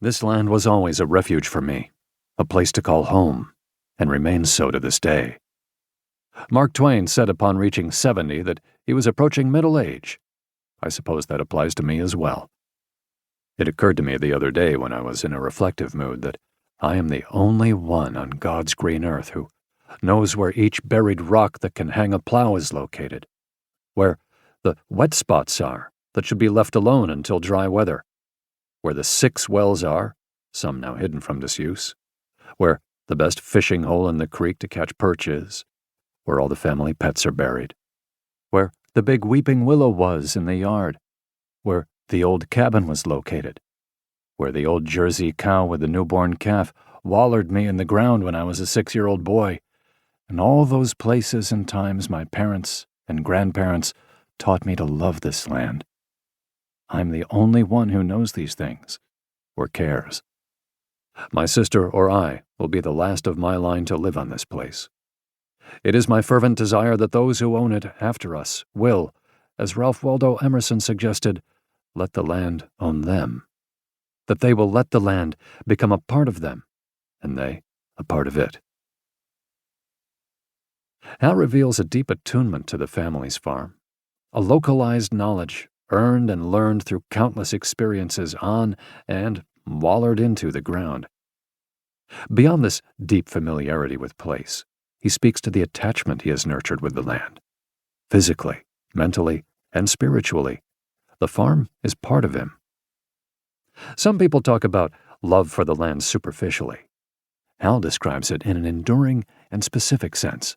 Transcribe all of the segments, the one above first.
This land was always a refuge for me, a place to call home, and remains so to this day. Mark Twain said upon reaching 70 that he was approaching middle age. I suppose that applies to me as well. It occurred to me the other day when I was in a reflective mood that I am the only one on God's green earth who knows where each buried rock that can hang a plow is located, where the wet spots are that should be left alone until dry weather, where the 6 wells are, some now hidden from disuse, where the best fishing hole in the creek to catch perch is, where all the family pets are buried, where the big weeping willow was in the yard, where the old cabin was located, where the old Jersey cow with the newborn calf wallered me in the ground when I was a 6-year-old boy, and all those places and times my parents and grandparents taught me to love this land. I'm the only one who knows these things, or cares. My sister or I will be the last of my line to live on this place. It is my fervent desire that those who own it after us will, as Ralph Waldo Emerson suggested, let the land own them. That they will let the land become a part of them, and they a part of it. Hal reveals a deep attunement to the family's farm, a localized knowledge earned and learned through countless experiences on and wallered into the ground. Beyond this deep familiarity with place, he speaks to the attachment he has nurtured with the land. Physically, mentally, and spiritually, the farm is part of him. Some people talk about love for the land superficially. Hal describes it in an enduring and specific sense.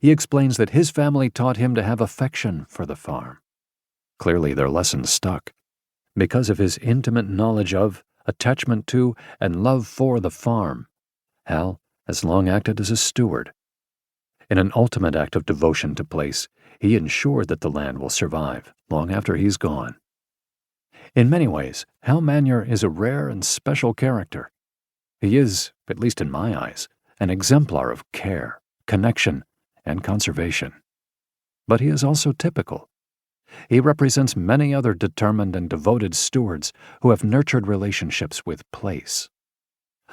He explains that his family taught him to have affection for the farm. Clearly their lessons stuck, because of his intimate knowledge of, attachment to, and love for the farm. Hal has long acted as a steward. In an ultimate act of devotion to place, he ensured that the land will survive long after he's gone. In many ways, Hal Manier is a rare and special character. He is, at least in my eyes, an exemplar of care, connection, and conservation. But he is also typical. He represents many other determined and devoted stewards who have nurtured relationships with place.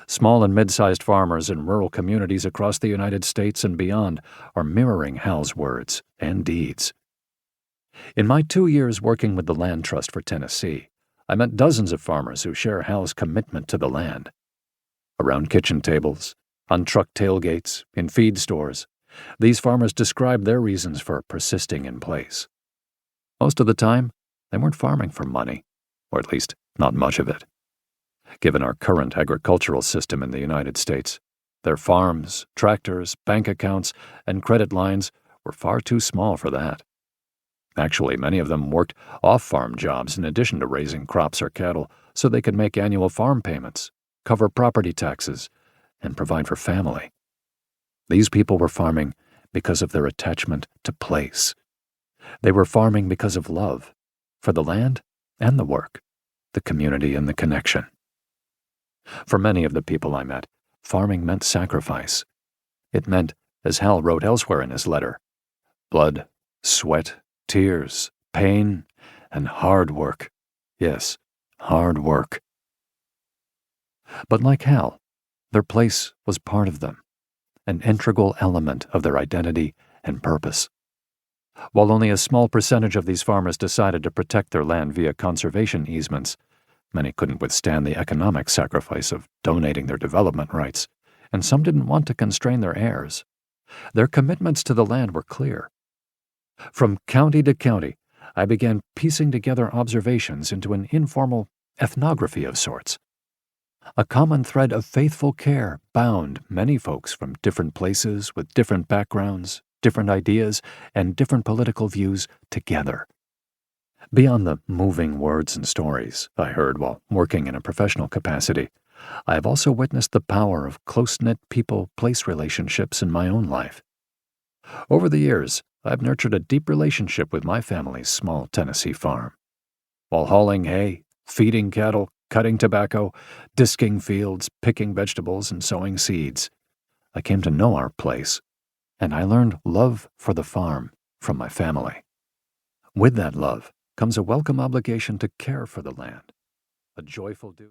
Small and mid-sized farmers in rural communities across the United States and beyond are mirroring Hal's words and deeds. In my 2 years working with the Land Trust for Tennessee, I met dozens of farmers who share Hal's commitment to the land. Around kitchen tables, on truck tailgates, in feed stores, these farmers describe their reasons for persisting in place. Most of the time, they weren't farming for money, or at least not much of it. Given our current agricultural system in the United States, their farms, tractors, bank accounts, and credit lines were far too small for that. Actually, many of them worked off-farm jobs in addition to raising crops or cattle so they could make annual farm payments, cover property taxes, and provide for family. These people were farming because of their attachment to place. They were farming because of love for the land and the work, the community and the connection. For many of the people I met, farming meant sacrifice. It meant, as Hal wrote elsewhere in his letter, blood, sweat, tears, pain, and hard work. Yes, hard work. But like Hal, their place was part of them, an integral element of their identity and purpose. While only a small percentage of these farmers decided to protect their land via conservation easements, many couldn't withstand the economic sacrifice of donating their development rights, and some didn't want to constrain their heirs. Their commitments to the land were clear. From county to county, I began piecing together observations into an informal ethnography of sorts. A common thread of faithful care bound many folks from different places with different backgrounds, different ideas, and different political views together. Beyond the moving words and stories I heard while working in a professional capacity, I have also witnessed the power of close-knit people-place relationships in my own life. Over the years, I've nurtured a deep relationship with my family's small Tennessee farm. While hauling hay, feeding cattle, cutting tobacco, disking fields, picking vegetables, and sowing seeds, I came to know our place, and I learned love for the farm from my family. With that love comes a welcome obligation to care for the land, a joyful duty.